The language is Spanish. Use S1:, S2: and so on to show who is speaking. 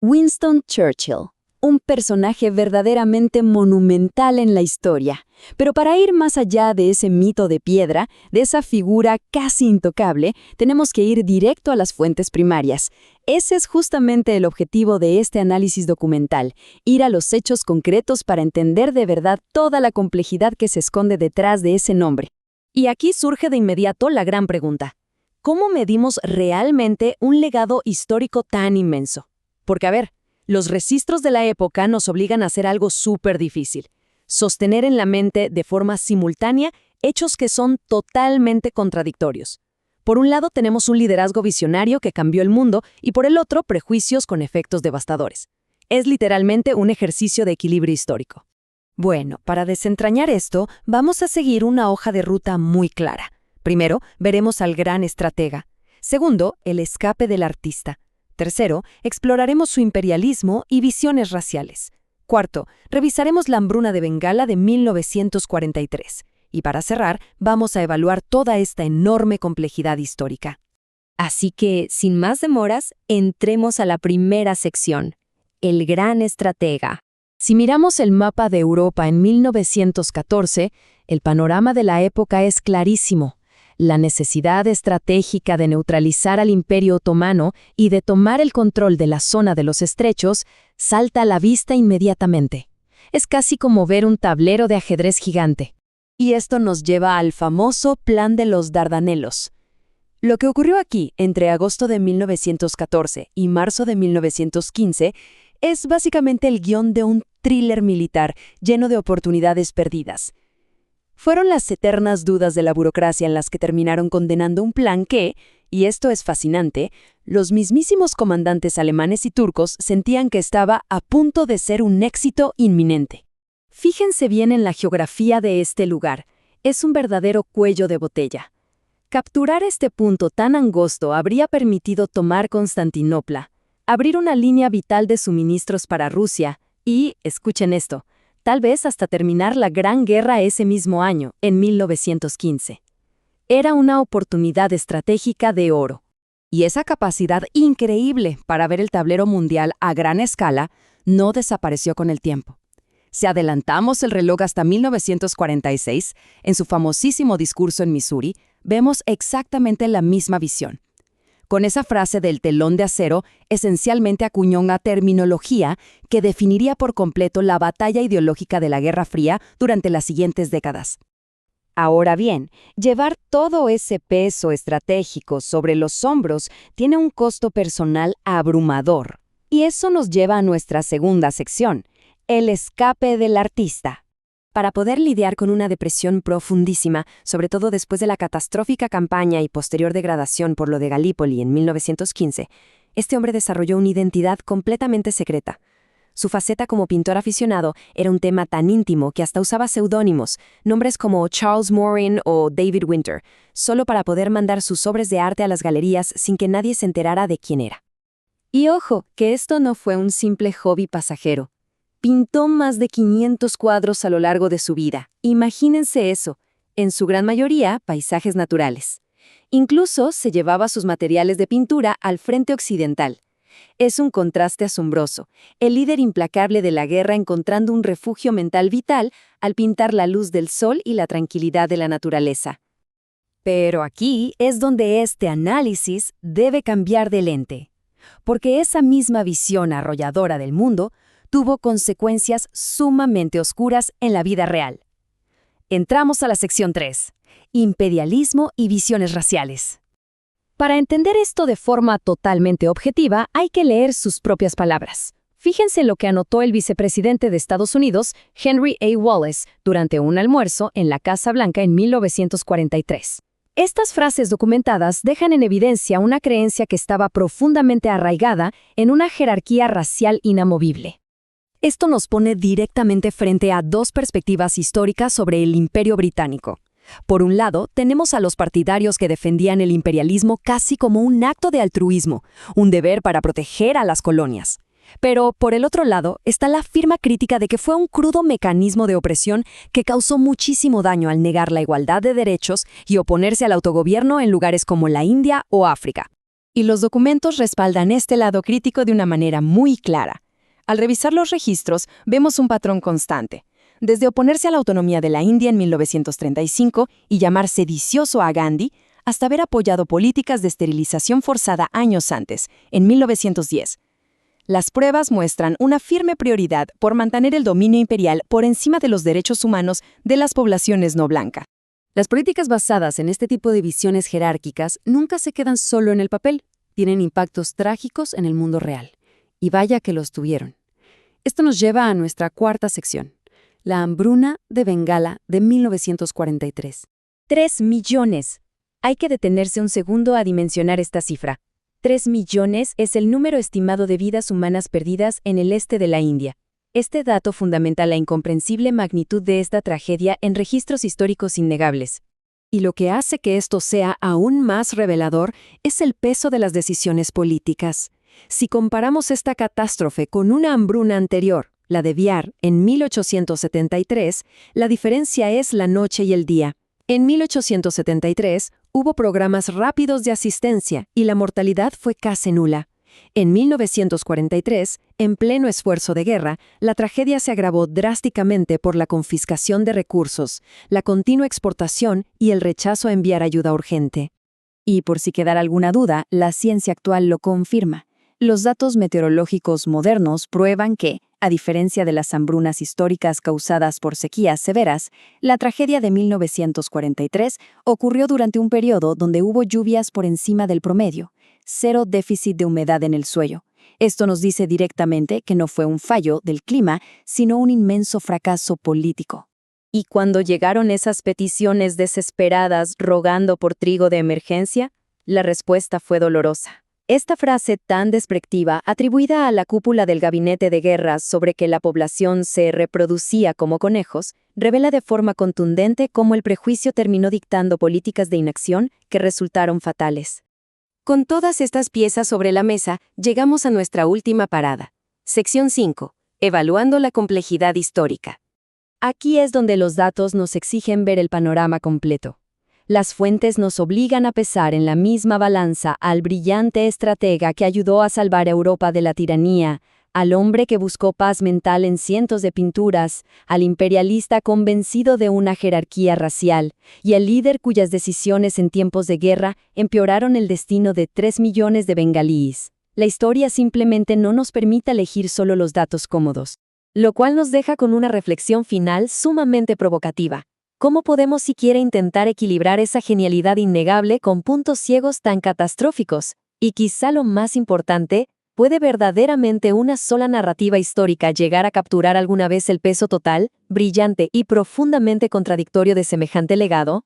S1: Winston Churchill, un personaje verdaderamente monumental en la historia. Pero para ir más allá de ese mito de piedra, de esa figura casi intocable, tenemos que ir directo a las fuentes primarias. Ese es justamente el objetivo de este análisis documental, ir a los hechos concretos para entender de verdad toda la complejidad que se esconde detrás de ese nombre. Y aquí surge de inmediato la gran pregunta: ¿cómo medimos realmente un legado histórico tan inmenso? Porque, a ver, los registros de la época nos obligan a hacer algo súper difícil: sostener en la mente de forma simultánea hechos que son totalmente contradictorios. Por un lado tenemos un liderazgo visionario que cambió el mundo y por el otro prejuicios con efectos devastadores. Es literalmente un ejercicio de equilibrio histórico. Bueno, para desentrañar esto, vamos a seguir una hoja de ruta muy clara. Primero, veremos al gran estratega. Segundo, el escape del artista. Tercero, exploraremos su imperialismo y visiones raciales. Cuarto, revisaremos la hambruna de Bengala de 1943. Y para cerrar, vamos a evaluar toda esta enorme complejidad histórica.
S2: Así que, sin más demoras, entremos a la primera sección: el gran estratega.
S1: Si miramos el mapa de Europa en 1914, el panorama de la época es clarísimo. La necesidad estratégica de neutralizar al Imperio Otomano y de tomar el control de la zona de los estrechos salta a la vista inmediatamente. Es casi como ver un tablero de ajedrez gigante. Y esto nos lleva al famoso Plan de los Dardanelos. Lo que ocurrió aquí entre agosto de 1914 y marzo de 1915 es básicamente el guión de un thriller militar lleno de oportunidades perdidas. Fueron las eternas dudas de la burocracia en las que terminaron condenando un plan que, y esto es fascinante, los mismísimos comandantes alemanes y turcos sentían que estaba a punto de ser un éxito inminente. Fíjense bien en la geografía de este lugar. Es un verdadero cuello de botella. Capturar este punto tan angosto habría permitido tomar Constantinopla, abrir una línea vital de suministros para Rusia y, escuchen esto, tal vez hasta terminar la Gran Guerra ese mismo año, en 1915. Era una oportunidad estratégica de oro. Y esa capacidad increíble para ver el tablero mundial a gran escala no desapareció con el tiempo. Si adelantamos el reloj hasta 1946, en su famosísimo discurso en Missouri, vemos exactamente la misma visión. Con esa frase del telón de acero, esencialmente acuñó una terminología que definiría por completo la batalla ideológica de la Guerra Fría durante las siguientes décadas.
S2: Ahora bien, llevar todo ese peso estratégico sobre los hombros tiene un costo personal abrumador. Y eso nos lleva a nuestra segunda sección: el escape del artista. Para poder lidiar con una depresión profundísima, sobre todo después de la catastrófica campaña y posterior degradación por lo de Galípoli en 1915, este hombre desarrolló una identidad completamente secreta. Su faceta como pintor aficionado era un tema tan íntimo que hasta usaba seudónimos, nombres como Charles Morin o David Winter, solo para poder mandar sus obras de arte a las galerías sin que nadie se enterara de quién era.
S1: Y ojo, que esto no fue un simple hobby pasajero. Pintó más de 500 cuadros a lo largo de su vida. Imagínense eso, en su gran mayoría paisajes naturales. Incluso se llevaba sus materiales de pintura al frente occidental. Es un contraste asombroso, el líder implacable de la guerra encontrando un refugio mental vital al pintar la luz del sol y la tranquilidad de la naturaleza. Pero aquí es donde este análisis debe cambiar de lente, porque esa misma visión arrolladora del mundo tuvo consecuencias sumamente oscuras en la vida real. Entramos a la sección 3, imperialismo y visiones raciales. Para entender esto de forma totalmente objetiva, hay que leer sus propias palabras. Fíjense lo que anotó el vicepresidente de Estados Unidos, Henry A. Wallace, durante un almuerzo en la Casa Blanca en 1943. Estas frases documentadas dejan en evidencia una creencia que estaba profundamente arraigada en una jerarquía racial inamovible. Esto nos pone directamente frente a dos perspectivas históricas sobre el Imperio Británico. Por un lado, tenemos a los partidarios que defendían el imperialismo casi como un acto de altruismo, un deber para proteger a las colonias. Pero, por el otro lado, está la firme crítica de que fue un crudo mecanismo de opresión que causó muchísimo daño al negar la igualdad de derechos y oponerse al autogobierno en lugares como la India o África. Y los documentos respaldan este lado crítico de una manera muy clara. Al revisar los registros, vemos un patrón constante. Desde oponerse a la autonomía de la India en 1935 y llamar sedicioso a Gandhi, hasta haber apoyado políticas de esterilización forzada años antes, en 1910. Las pruebas muestran una firme prioridad por mantener el dominio imperial por encima de los derechos humanos de las poblaciones no blancas. Las políticas basadas en este tipo de visiones jerárquicas nunca se quedan solo en el papel, tienen impactos trágicos en el mundo real. Y vaya que los tuvieron. Esto nos lleva a nuestra cuarta sección, la hambruna de Bengala de 1943. 3 millones. Hay que detenerse un segundo a dimensionar esta cifra. 3 millones es el número estimado de vidas humanas perdidas en el este de la India. Este dato fundamenta la incomprensible magnitud de esta tragedia en registros históricos innegables. Y lo que hace que esto sea aún más revelador es el peso de las decisiones políticas. Si comparamos esta catástrofe con una hambruna anterior, la de Biar, en 1873, la diferencia es la noche y el día. En 1873 hubo programas rápidos de asistencia y la mortalidad fue casi nula. En 1943, en pleno esfuerzo de guerra, la tragedia se agravó drásticamente por la confiscación de recursos, la continua exportación y el rechazo a enviar ayuda urgente. Y por si quedara alguna duda, la ciencia actual lo confirma. Los datos meteorológicos modernos prueban que, a diferencia de las hambrunas históricas causadas por sequías severas, la tragedia de 1943 ocurrió durante un periodo donde hubo lluvias por encima del promedio, cero déficit de humedad en el suelo. Esto nos dice directamente que no fue un fallo del clima, sino un inmenso fracaso político. ¿Y cuando llegaron esas peticiones desesperadas rogando por trigo de emergencia? La respuesta fue dolorosa. Esta frase tan despectiva, atribuida a la cúpula del gabinete de guerra sobre que la población se reproducía como conejos, revela de forma contundente cómo el prejuicio terminó dictando políticas de inacción que resultaron fatales. Con todas estas piezas sobre la mesa, llegamos a nuestra última parada. Sección 5. Evaluando la complejidad histórica. Aquí es donde los datos nos exigen ver el panorama completo. Las fuentes nos obligan a pesar en la misma balanza al brillante estratega que ayudó a salvar a Europa de la tiranía, al hombre que buscó paz mental en cientos de pinturas, al imperialista convencido de una jerarquía racial, y al líder cuyas decisiones en tiempos de guerra empeoraron el destino de 3 millones de bengalíes. La historia simplemente no nos permite elegir solo los datos cómodos, lo cual nos deja con una reflexión final sumamente provocativa. ¿Cómo podemos siquiera intentar equilibrar esa genialidad innegable con puntos ciegos tan catastróficos? Y quizá lo más importante, ¿puede verdaderamente una sola narrativa histórica llegar a capturar alguna vez el peso total, brillante y profundamente contradictorio de semejante legado?